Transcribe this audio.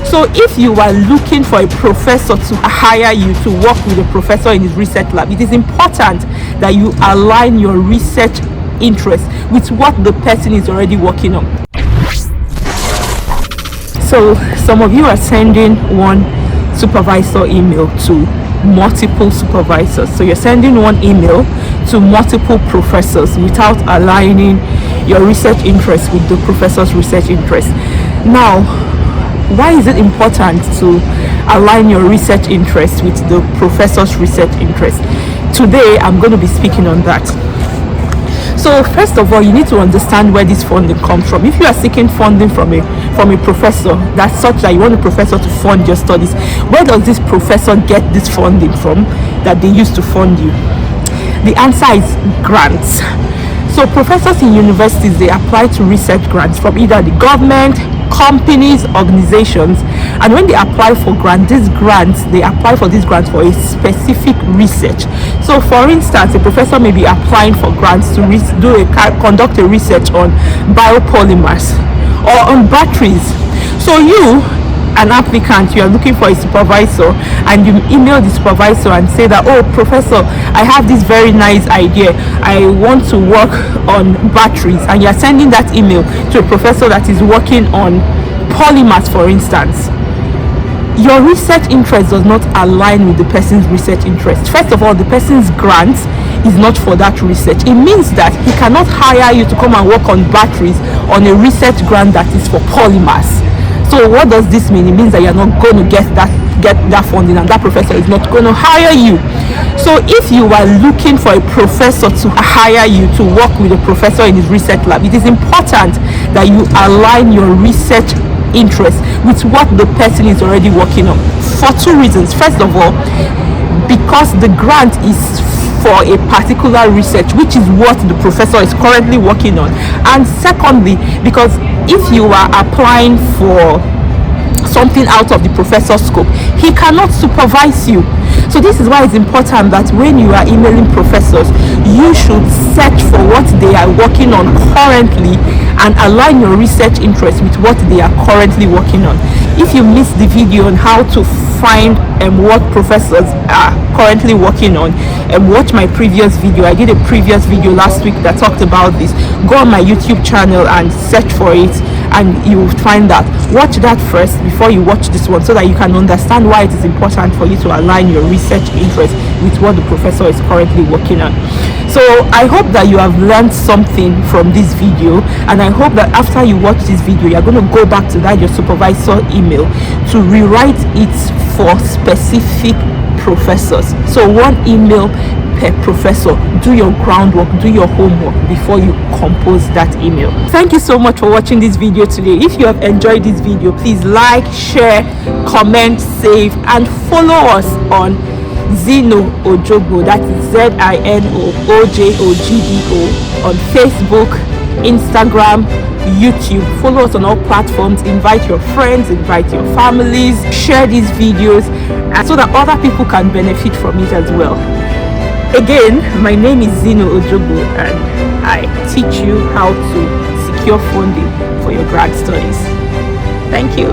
So if you are looking for a professor to hire you to work with a professor in his research lab, it is important that you align your research interest with what the person is already working on. So some of you are sending one supervisor email to multiple supervisors. So you're sending one email to multiple professors without aligning your research interest with the professor's research interest. Now, why is it important to align your research interest with the professor's research interest? Today, I'm going to be speaking on that. So first of all, you need to understand where this funding comes from. If you are seeking funding from a professor, that's such that you want a professor to fund your studies, where does this professor get this funding from that they use to fund you? The answer is grants. So professors in universities, they apply to research grants from either the government, companies, organizations, and when they apply for they apply for these grants for a specific research. So for instance, a professor may be applying for grants to conduct a research on biopolymers or on batteries. So you, an applicant, you are looking for a supervisor, and you email the supervisor and say that, oh professor, I have this very nice idea, I want to work on batteries, and you are sending that email to a professor that is working on polymers, for instance. Your research interest does not align with the person's research interest. First of all, the person's grant is not for that research. It means that he cannot hire you to come and work on batteries on a research grant that is for polymers. So what does this mean? It means that you're not going to get that funding, and that professor is not going to hire you. So if you are looking for a professor to hire you to work with a professor in his research lab, it is important that you align your research interest with what the person is already working on, for two reasons. First of all, because the grant is for a particular research, which is what the professor is currently working on, and secondly, because if you are applying for something out of the professor's scope, he cannot supervise you. So this is why it's important that when you are emailing professors, you should search for what they are working on currently and align your research interest with what they are currently working on. If you missed the video on how to find what professors are currently working on, and watch my previous video. I did a previous video last week that talked about this. Go on my YouTube channel and search for it, and you will find that. Watch that first before you watch this one, so that you can understand why it is important for you to align your research interest with what the professor is currently working on. So I hope that you have learned something from this video, and I hope that after you watch this video, you're going to go back to that your supervisor email to rewrite it for specific professors. So one email per professor. Do your groundwork, do your homework before you compose that email. Thank you so much for watching this video today. If you have enjoyed this video, please like, share, comment, save, and follow us on Zino Ojogbo, that is ZINOOJOGBO, on Facebook, Instagram, YouTube. Follow us on all platforms. Invite your friends, invite your families, share these videos, and so that other people can benefit from it as well. Again, my name is Zino Ojogbo, and I teach you how to secure funding for your grad studies. Thank you.